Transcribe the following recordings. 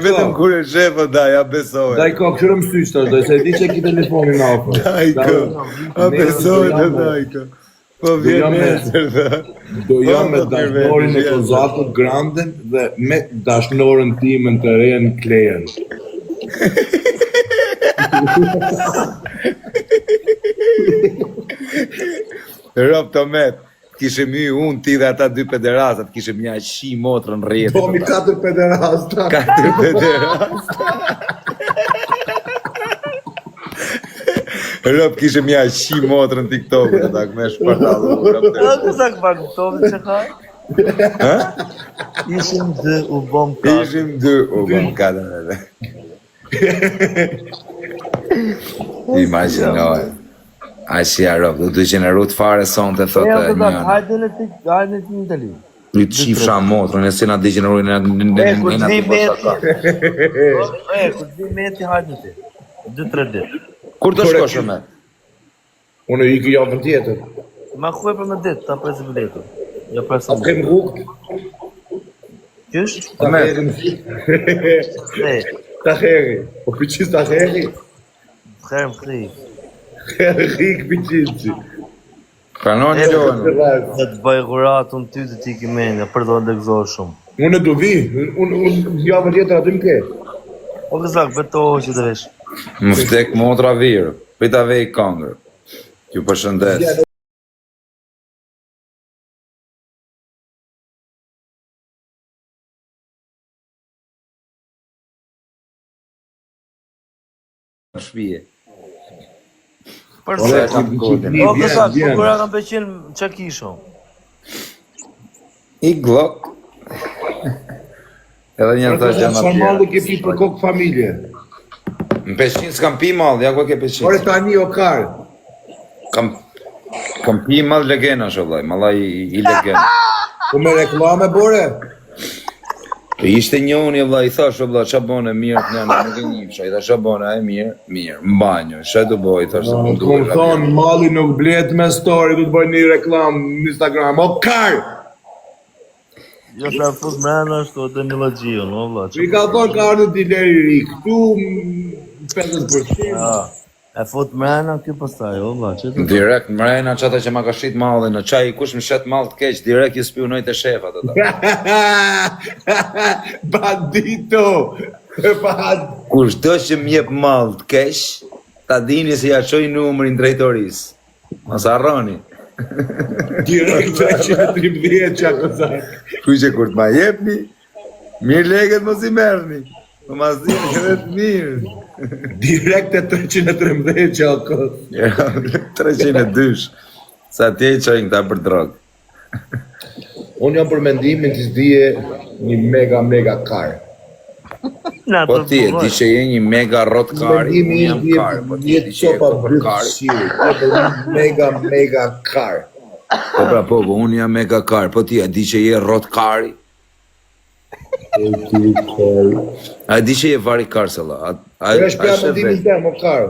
Vetëm kur e shefë, ja besoj. Dajko, këshurë më syç tash, se di që ki telefonin afër. Dajko, a besoj dhe Dajko. Po vjen nesër dhe. Do jam me dashnorin e Kozakut Granden dhe me dashnorën timën të rejen Klejen. Rob Tomet, kishim unë ti dhe ata 2 pederastat, kishim një shi motrën rrjetë. Tomi 4 pederasta. 4 pederasta. Rob kishim një shi motrën TikTok, të tak me shpartallu. Kozak Tomi që ka? Ishim 2 u bom 4. Ishim 2 u bom 4. Imaginoj. Ashja Rob, du të gjeneru të fare son të thotë njënë. Hajde në ti në tali. Një të qifra motrën, e si nga degeneru në kur të vi meti hajde në ti. 2-3 ditë. Kur të shkoshë me? Unë i ki javën tjetër. Ma kuaj për me ditë, ta presi biletu. Ja presi A kem rrugë? Qysh? Ta heri. Ta heri. O pëqis ta heri? Herëm kri. Rik pëqisi. Pranon një dojnë. Dhe të bëj guratun ty të ti ki menja, për do në gëzohë shumë. Unë do vi, unë javën tjetër aty më ke. O Kozak, betohë që të vesh. Më vdek motra virë, pita vej kongër. Ju përshëndes. Shpije. Përse? O Kozak, për kura kam pëqin që kisho? I glok. Edhe një të gjema Sa malë ke pi për kokë familje. Në peshin s'kam pi malë, ja ku ke peshin. Ore tani o karë. Kam pi malë legena shollaj, malaj i legena. Po me reklame bore? Ishte një unë, i thash, qa bone mirë të njënë, nuk e njifësha, i thash, qa bone, mirë, më banjo, shë du boj, i thash, se më duhe. Këmë thonë, mali nuk blet me story, du të bëj një reklam në Instagram, o karë! Jo se fut mrena është të një lagjion, o vla. I ka thonë ka ardhë dileri rik, tu 50%. E fut mrena kjo pastaj, o vla, që të... Direkt mrena qata që ma ka shqit malë, në qaj kush më shet malë të keq, direkt i spionoj të shefat ata. Bandito! Kush do që më jep malë të keq, ta dini se ja qoj numërin drejtoris. Mos harroni. Direkt 313 qa Kozak. Kuj që kur të ma jepni, mirë leget mos i merni. Po ma zini që dhe të mirë. Direkt e 313 qa Kozak. 302. Sa tje i qojnë këta për drogë. Unë jam për mendimin të zdije një mega karë. Po ti e di që je një mega rot kari, unë jam karë, po ti e di që je kopër kari. Mega karë. Po pra po, unë jam mega karë, po ti e di që je rot kari. A di që je vari karë se la? Kërë është për mendimin të më karë.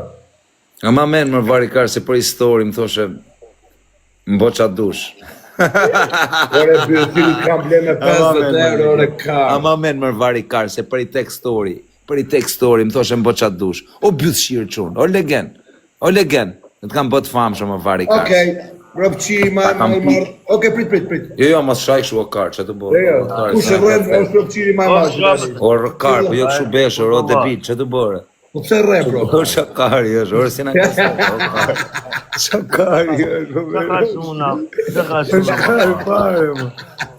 A ma menë më vari karë se për histori më thoshe më bo qa dush. Ore bërëtiri kam ble me 50 euro ore karë. A ma menë më vari karë se për i tek story. Për i tek story më thoshe më bo qa dush. O bjus shirë qunë, o legen. Në të kam bët famë shumë më vari karë. Okej, rëpqiri ma marë. Okej, prit. Jo, mas shaj këshu o karë, që të bërë. Ku shërrem, është rëpqiri ma marë. O karë, po jo këshu beshë, o debit, që të bërë. Po pse rre, bro? O shakari është, orë si në kësë, o karë. Shakari është, o Ka shuna, ka është shuna. karë pare, më.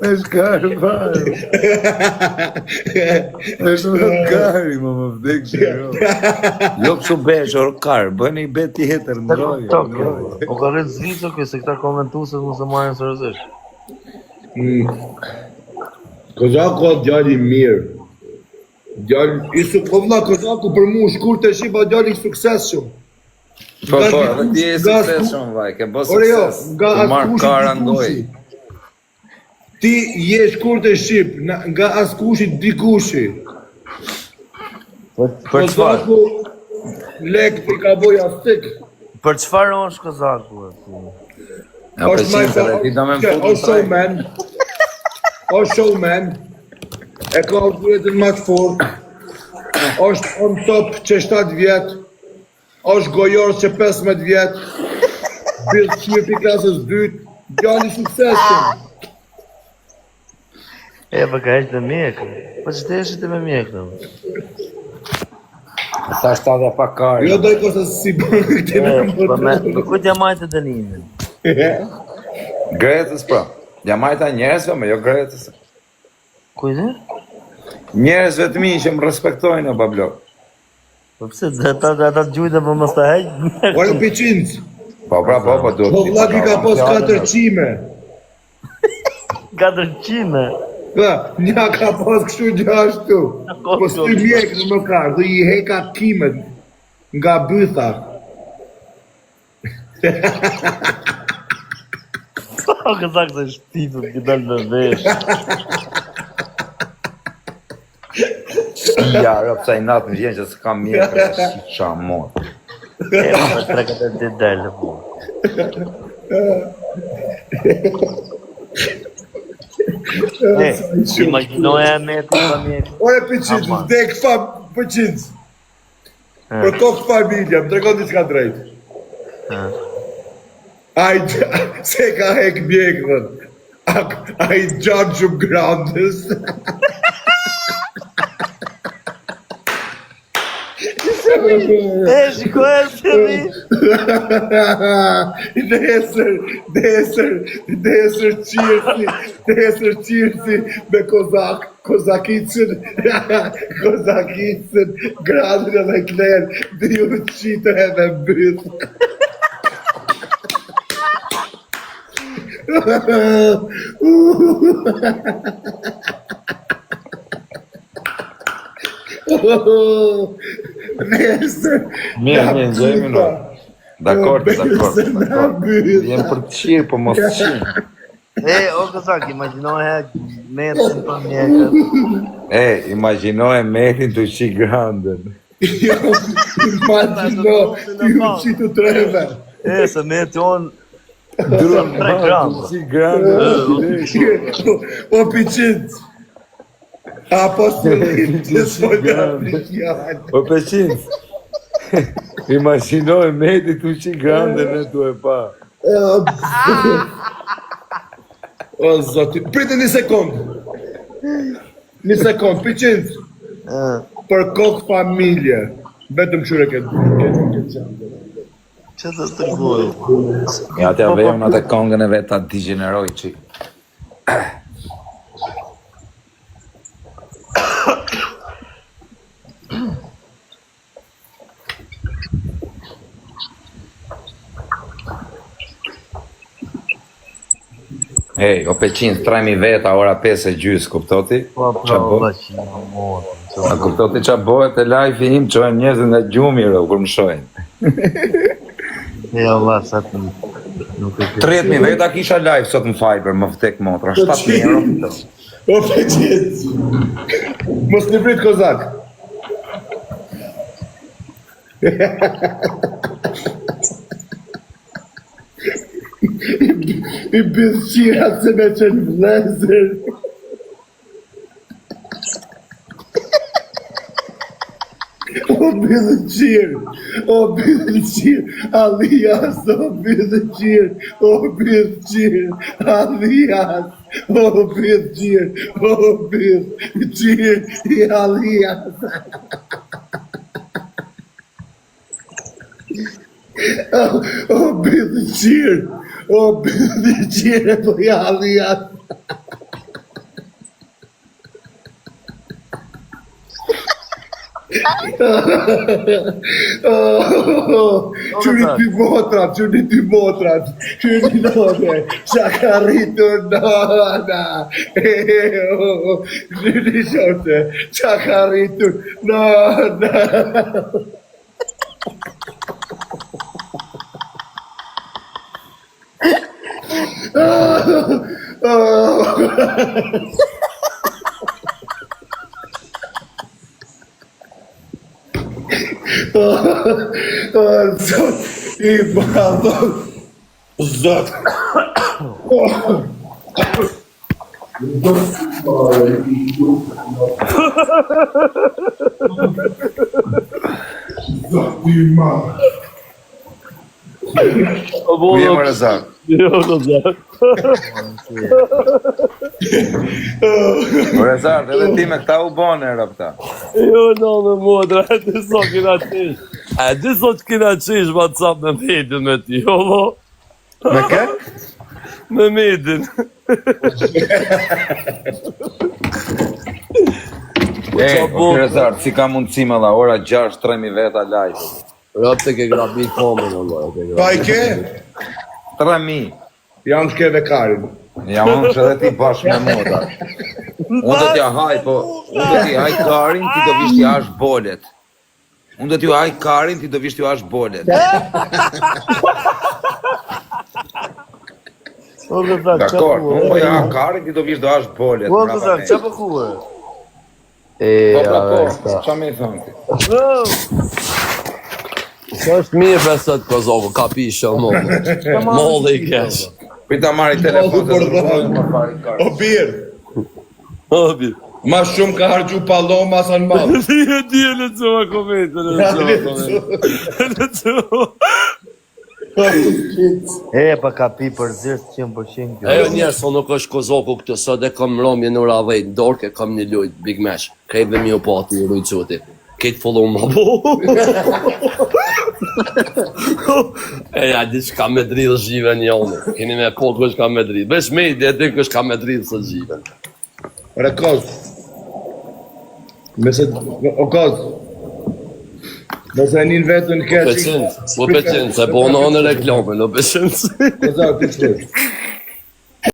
është karë pare, më. është më kari, më vdek që jo. Jo këshu beshë, o karë, bëni i bet tjetër, ndrojë. O ka rritë zvico kjo, se këta komentuset mu se marrin sërëzisht. Kozako djali mirë. Djali, po vlla Kozako për mu shkur të shipa djali sukses shumë. Po, edhe ti e sukses shumë, vaj, ke bo sukses. Nga askushi dikushi. Ti je shkur të shqip, nga askushi dikushi. Për çfarë? Kozako lek të ka boj astik. Për çfarë është Kozaku? Ja, për qinëse dhe ti do me më futu O showman. e ka autoritin më të fort, është on top që 7 vjet, është gojorës që 15 vjet, Bill Shirpi klasës 2, djali suksesin. Pa ka ishte mjekë. Po që të eshte me mjekë, në? Sa 7 dhe pak karë. Jo doj kosa si bërë këte me Po ku t'ja majtë të dënimin? Gretës pra. Ja majta njerëzve, me jo gretës. Kujde? Njerëzve të mi që më respektojnë, o bablo. Po pse, ata gjujtë për mos të heqë? Ore piqinc, Po pra, po duhet. po vlaki ka pos 4 qime. 400. Ka, nja ka pos kështu gjashtu. Po s'ty mjek në më karë, dhe i heka kimet nga bytha. Po kësak se shtitët këtë në vesh. Ja, rëpë sa i natë më vjen që s'ka mjekë, si qa morë. Po tre këtë të delë, po. Imaginoja me të pa mjekë. Ore piqinc, dhe këfa piqinc. Për kokë familja, më trekon diçka drejt. Ai se ka hek mjekën. Ai gjatë shumë grandës. Shikoj se mi. Desër qirësi me kozakicën, gradën e dhe klerë, dhe ju qitë e me mbytë. Mirë, gjejmë në. Dakor. Jem për të qirë, po mos të qirë. O kësak, imaginoja me të pa mjekët. Imaginoje merin të qi grandën. Jo, imagino, ju qitë treve. Se me të onë Drun, qi grandën. O piqinc. Apo së të s'pojnë fjallë. O peqinës, imaginoj meti të qi grandën e tu e pa. O zoti, pritë një sekundë. Një sekundë, piqinc. Për kokë familje. Vetëm shure këtë qandë. Që të të gojë? Ja, t'ja vejmë atë kongën e vetë ta digeneroj qik. O peqin, trajmi veta, ora 5:30, kuptoti? Po, A kuptoti qa bëhet e live im, qojnë njerëzit nga gjumi, kur më shojnë. Allah, sa të nuk e 30.000 veta kisha live sot në Fiber, më vtek motra, 7.000 euro. O peqinc. Mos në prit kozak. I bëdhë qirat se me qenë vlezër. O bëdhë qirë, alias, o bëdhë qirë, alias, alias. O bëdhë qirë, po ja alias. Qëri ty motrat, qëri none, qa ka rritur nona, qëri shote, qa ka rritur nona. Zot, i badon, zot. Ku je më Rezar? Jo, do zë. Rezar, edhe ti me këta u bone era këta. Jo, no, me modra, e di sot kina qish. E di sot kina qish WhatsApp me Medin me ti, jo, lo? Me ke? Me Medin. O Rezar, si ka mundësi më dha, ora 6, 3.000 veta like. Rëpë të ke grabi komën, Pa i ke? 3.000. Jam shke dhe Karin. Ja unë që edhe ti bashkë me moda. Unë do t'ja haj, po, unë do t'ja haj Karin, ti do vish t'ja hash bolet. Unë do t'ju haj Karin, ti do vish t'ju hash bolet. Dakor, unë po ja ha Karin, ti do vish t'ju hash bolet. Po, të zërë, që për kuë? Po, pra po, qa me i thonë ti? Që është mirë besët Kosovo, ka pishë o mollë. Mollë i kesh. Pita marri telefon të të më pari O Karin. birë, Obi. ma shumë ka hargju palloma sa në malë. Ti e lëcova komentën, e lëcova. E, pa ka pi për zirë 100% kjo. Ejo njerë, so nuk është Kozoku këtë, sot e kam romje në ravejt, dorke kam një lujt, big match. Krejve mi u pati, u rujtë quti. Ketë follow ma po. Ja, di që ka me dridhë zhive një onë. Keni me po kështë ka me dridhë. Besh me i dhe dy kështë ka me dridhë së zhive. Ore, kozë. Mese, o kozë. Mese e njën vetën keqë. Po pëqenë, se po në reklame, në pëqenë. Kozë, ti qëtë.